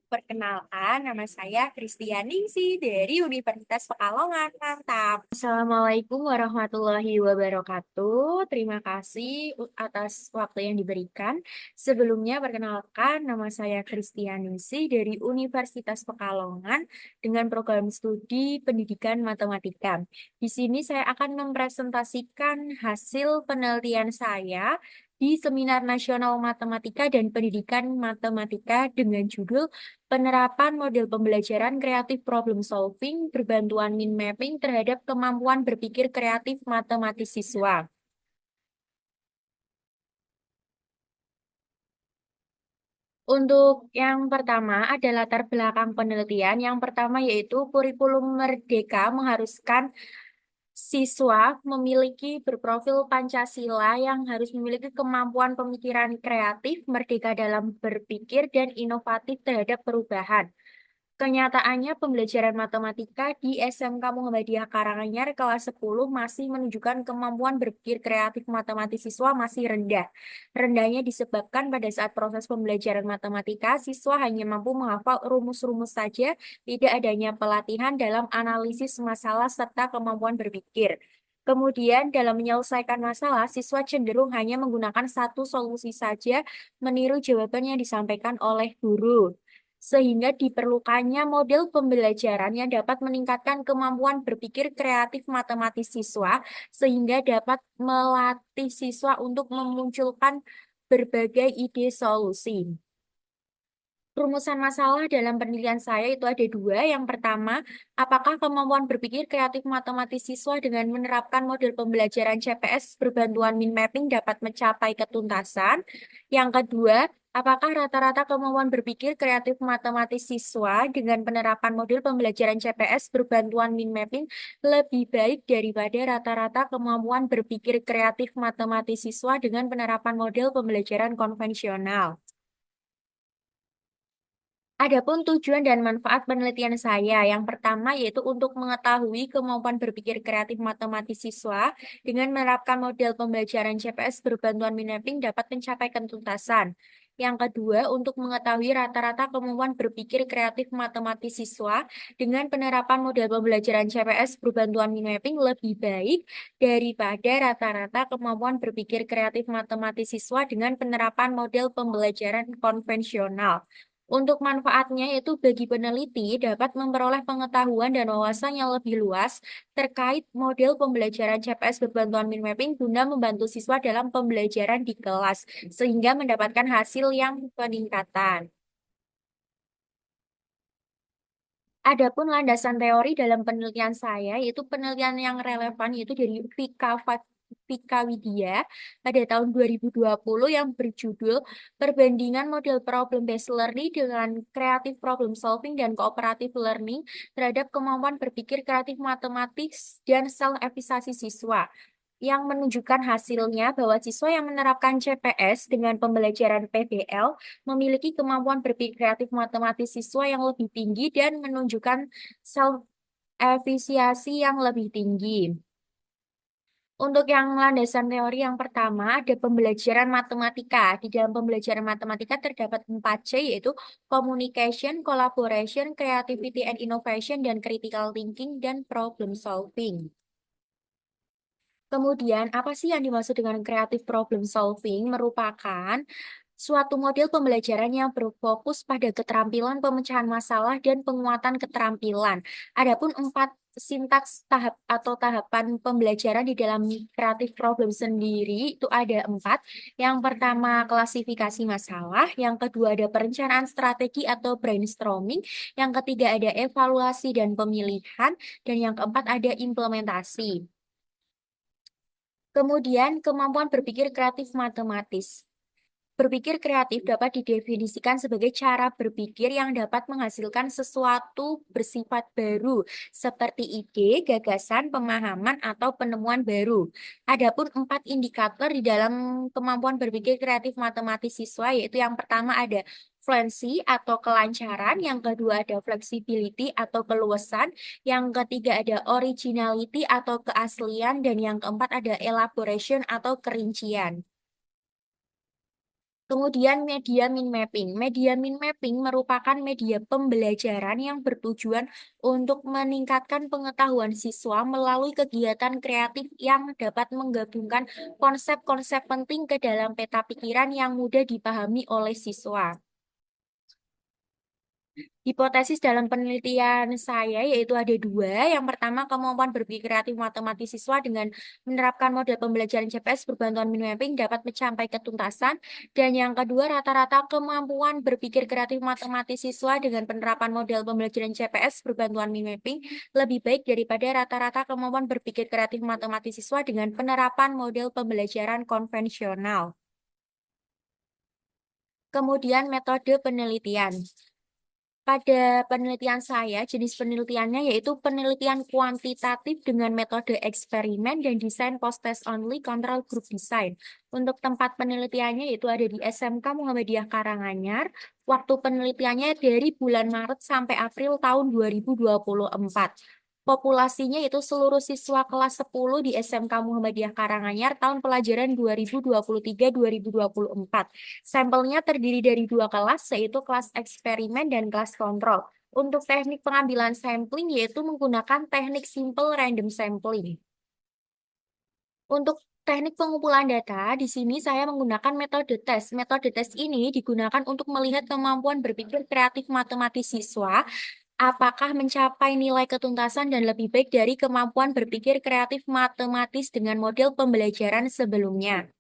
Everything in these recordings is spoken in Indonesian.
Perkenalkan, nama saya Kristianingsih dari Universitas Pekalongan. Mantap. Assalamualaikum warahmatullahi wabarakatuh. Terima kasih atas waktu yang diberikan. Sebelumnya, perkenalkan, nama saya Kristianingsih dari Universitas Pekalongan dengan program studi Pendidikan Matematika. Di sini saya akan mempresentasikan hasil penelitian saya di Seminar Nasional Matematika dan Pendidikan Matematika dengan judul Penerapan model pembelajaran kreatif problem solving berbantuan mind mapping terhadap kemampuan berpikir kreatif matematis siswa. Untuk yang pertama ada latar belakang penelitian. Yang pertama yaitu kurikulum Merdeka mengharuskan siswa memiliki berprofil Pancasila yang harus memiliki kemampuan pemikiran kreatif, merdeka dalam berpikir, dan inovatif terhadap perubahan. Kenyataannya pembelajaran matematika di SMK Muhammadiyah Karanganyar kelas 10 masih menunjukkan kemampuan berpikir kreatif matematis siswa masih rendah. Rendahnya disebabkan pada saat proses pembelajaran matematika, siswa hanya mampu menghafal rumus-rumus saja, tidak adanya pelatihan dalam analisis masalah serta kemampuan berpikir. Kemudian, dalam menyelesaikan masalah, siswa cenderung hanya menggunakan satu solusi saja, meniru jawaban yang disampaikan oleh guru sehingga diperlukannya model pembelajaran yang dapat meningkatkan kemampuan berpikir kreatif matematis siswa, sehingga dapat melatih siswa untuk memunculkan berbagai ide solusi. Rumusan masalah dalam penelitian saya itu ada dua. Yang pertama, apakah kemampuan berpikir kreatif matematis siswa dengan menerapkan model pembelajaran CPS berbantuan mind mapping dapat mencapai ketuntasan? Yang kedua, apakah rata-rata kemampuan berpikir kreatif matematis siswa dengan penerapan model pembelajaran CPS berbantuan mind mapping lebih baik daripada rata-rata kemampuan berpikir kreatif matematis siswa dengan penerapan model pembelajaran konvensional? Adapun tujuan dan manfaat penelitian saya, yang pertama yaitu untuk mengetahui kemampuan berpikir kreatif matematis siswa dengan menerapkan model pembelajaran CPS berbantuan mind mapping dapat mencapai ketuntasan. Yang kedua, untuk mengetahui rata-rata kemampuan berpikir kreatif matematis siswa dengan penerapan model pembelajaran CPS berbantuan mind mapping lebih baik daripada rata-rata kemampuan berpikir kreatif matematis siswa dengan penerapan model pembelajaran konvensional. Untuk manfaatnya yaitu bagi peneliti dapat memperoleh pengetahuan dan wawasan yang lebih luas terkait model pembelajaran CPS berbantuan mind mapping guna membantu siswa dalam pembelajaran di kelas sehingga mendapatkan hasil yang peningkatan. Adapun landasan teori dalam penelitian saya, yaitu penelitian yang relevan, yaitu dari Vika Widya pada tahun 2020 yang berjudul Perbandingan Model Problem Based Learning dengan Creative Problem Solving dan Cooperative Learning terhadap kemampuan berpikir kreatif matematis dan self-efisasi siswa yang menunjukkan hasilnya bahwa siswa yang menerapkan CPS dengan pembelajaran PBL memiliki kemampuan berpikir kreatif matematis siswa yang lebih tinggi dan menunjukkan self-efisiensi yang lebih tinggi. Untuk yang landasan teori yang pertama, ada pembelajaran matematika. Di dalam pembelajaran matematika terdapat 4C, yaitu communication, collaboration, creativity and innovation, dan critical thinking, dan problem solving. Kemudian, apa sih yang dimaksud dengan creative problem solving? Merupakan suatu model pembelajaran yang berfokus pada keterampilan pemecahan masalah dan penguatan keterampilan. Adapun 4 sintaks tahap atau tahapan pembelajaran di dalam creative problem sendiri itu ada 4. Yang pertama klasifikasi masalah, yang kedua ada perencanaan strategi atau brainstorming, yang ketiga ada evaluasi dan pemilihan, dan yang keempat ada implementasi. Kemudian, kemampuan berpikir kreatif matematis. Berpikir kreatif dapat didefinisikan sebagai cara berpikir yang dapat menghasilkan sesuatu bersifat baru, seperti ide, gagasan, pemahaman, atau penemuan baru. Adapun 4 indikator di dalam kemampuan berpikir kreatif matematis siswa, yaitu yang pertama ada fluency atau kelancaran, yang kedua ada flexibility atau keluasan, yang ketiga ada originality atau keaslian, dan yang keempat ada elaboration atau kerincian. Kemudian media min mapping. Media min mapping merupakan media pembelajaran yang bertujuan untuk meningkatkan pengetahuan siswa melalui kegiatan kreatif yang dapat menggabungkan konsep-konsep penting ke dalam peta pikiran yang mudah dipahami oleh siswa. Hipotesis dalam penelitian saya yaitu ada dua. Yang pertama, kemampuan berpikir kreatif matematis siswa dengan menerapkan model pembelajaran CPS berbantuan mind mapping dapat mencapai ketuntasan. Dan yang kedua, rata-rata kemampuan berpikir kreatif matematis siswa dengan penerapan model pembelajaran CPS berbantuan mind mapping lebih baik daripada rata-rata kemampuan berpikir kreatif matematis siswa dengan penerapan model pembelajaran konvensional. Kemudian metode penelitian. Pada penelitian saya, jenis penelitiannya yaitu penelitian kuantitatif dengan metode eksperimen dan desain post-test only control group design. Untuk tempat penelitiannya yaitu ada di SMK Muhammadiyah Karanganyar. Waktu penelitiannya dari bulan Maret sampai April tahun 2024. Populasinya itu seluruh siswa kelas 10 di SMK Muhammadiyah Karanganyar tahun pelajaran 2023-2024. Sampelnya terdiri dari dua kelas, yaitu kelas eksperimen dan kelas kontrol. Untuk teknik pengambilan sampling, yaitu menggunakan teknik simple random sampling. Untuk teknik pengumpulan data, di sini saya menggunakan metode tes. Metode tes ini digunakan untuk melihat kemampuan berpikir kreatif matematis siswa, apakah mencapai nilai ketuntasan dan lebih baik dari kemampuan berpikir kreatif matematis dengan model pembelajaran sebelumnya.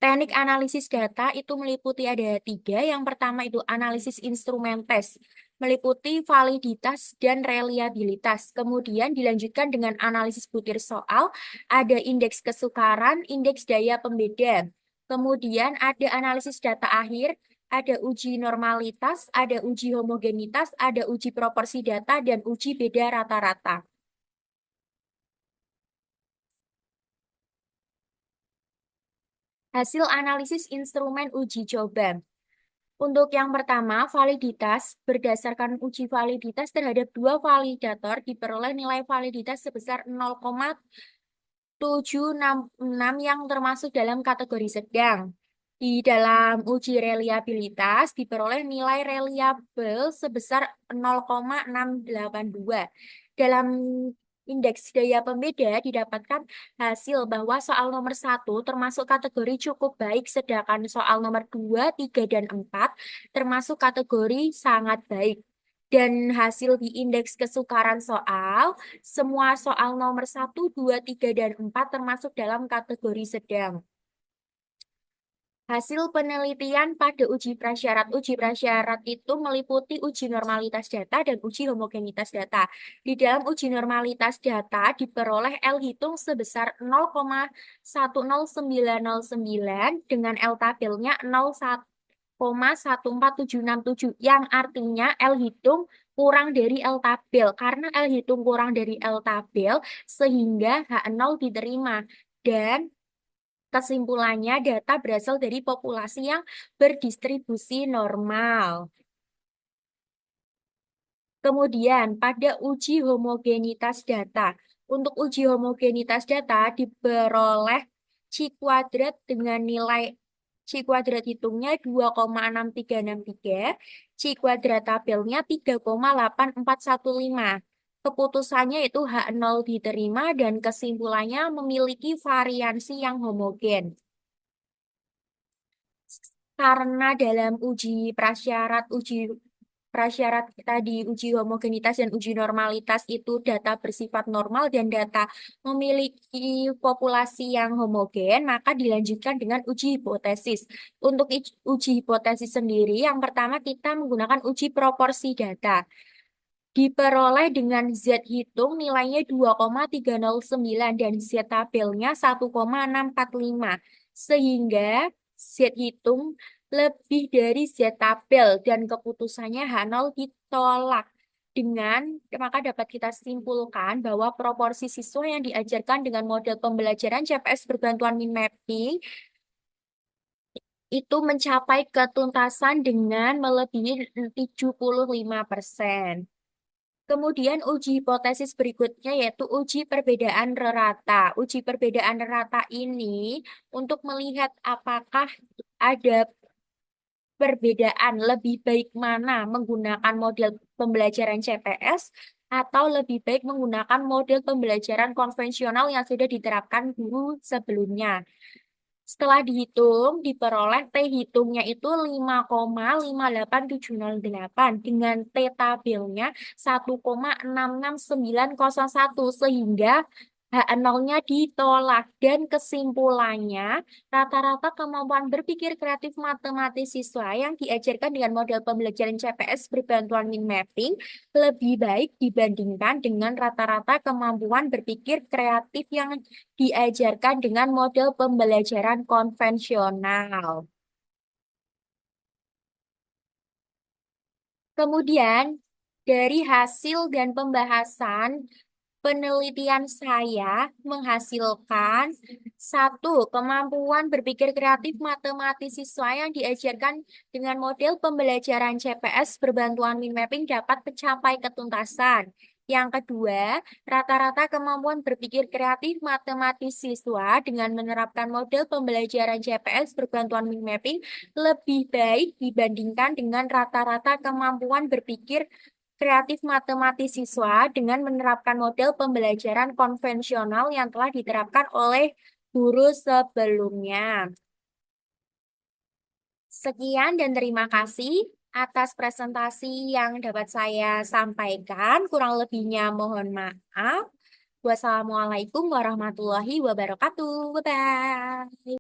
Teknik analisis data itu meliputi ada tiga. Yang pertama itu analisis instrumen tes, meliputi validitas dan reliabilitas. Kemudian dilanjutkan dengan analisis butir soal, ada indeks kesukaran, indeks daya pembeda. Kemudian ada analisis data akhir, ada uji normalitas, ada uji homogenitas, ada uji proporsi data, dan uji beda rata-rata. Hasil analisis instrumen uji coba. Untuk yang pertama, validitas. Berdasarkan uji validitas terhadap dua validator diperoleh nilai validitas sebesar 0,766 yang termasuk dalam kategori sedang. Di dalam uji reliabilitas diperoleh nilai reliable sebesar 0,682. Dalam indeks daya pembeda didapatkan hasil bahwa soal nomor satu termasuk kategori cukup baik, sedangkan soal nomor 2, 3, dan 4 termasuk kategori sangat baik. Dan hasil di indeks kesukaran soal, semua soal nomor satu, 2, 3, dan 4 termasuk dalam kategori sedang. Hasil penelitian pada uji prasyarat. Uji prasyarat itu meliputi uji normalitas data dan uji homogenitas data. Di dalam uji normalitas data diperoleh L hitung sebesar 0,10909 dengan L tabelnya 0,147767 yang artinya L hitung kurang dari L tabel. Karena L hitung kurang dari L tabel sehingga H0 diterima. Dan kesimpulannya, data berasal dari populasi yang berdistribusi normal. Kemudian, pada uji homogenitas data. Untuk uji homogenitas data diperoleh C kuadrat dengan nilai C kuadrat hitungnya 2,6363, C kuadrat tabelnya 3,8415. Keputusannya itu H0 diterima dan kesimpulannya memiliki variansi yang homogen. Karena dalam uji prasyarat tadi, uji homogenitas dan uji normalitas itu data bersifat normal dan data memiliki populasi yang homogen, maka dilanjutkan dengan uji hipotesis. Untuk uji hipotesis sendiri, yang pertama kita menggunakan uji proporsi data. Diperoleh dengan Z hitung nilainya 2,309 dan Z tabelnya 1,645. Sehingga Z hitung lebih dari Z tabel dan keputusannya H0 ditolak. Dengan maka dapat kita simpulkan bahwa proporsi siswa yang diajarkan dengan model pembelajaran CPS berbantuan mind mapping itu mencapai ketuntasan dengan melebihi 75%. Kemudian uji hipotesis berikutnya yaitu uji perbedaan rerata. Uji perbedaan rerata ini untuk melihat apakah ada perbedaan lebih baik mana menggunakan model pembelajaran CPS atau lebih baik menggunakan model pembelajaran konvensional yang sudah diterapkan guru sebelumnya. Setelah dihitung, diperoleh T hitungnya itu 5,58708 dengan T tabelnya 1,66901 sehingga H0-nya ditolak dan kesimpulannya rata-rata kemampuan berpikir kreatif matematis siswa yang diajarkan dengan model pembelajaran CPS berbantuan mind mapping lebih baik dibandingkan dengan rata-rata kemampuan berpikir kreatif yang diajarkan dengan model pembelajaran konvensional. Kemudian, dari hasil dan pembahasan penelitian saya menghasilkan satu, kemampuan berpikir kreatif matematis siswa yang diajarkan dengan model pembelajaran CPS berbantuan mind mapping dapat mencapai ketuntasan. Yang kedua, rata-rata kemampuan berpikir kreatif matematis siswa dengan menerapkan model pembelajaran CPS berbantuan mind mapping lebih baik dibandingkan dengan rata-rata kemampuan berpikir kreatif matematis siswa dengan menerapkan model pembelajaran konvensional yang telah diterapkan oleh guru sebelumnya. Sekian dan terima kasih atas presentasi yang dapat saya sampaikan. Kurang lebihnya mohon maaf. Wassalamualaikum warahmatullahi wabarakatuh. Bye-bye.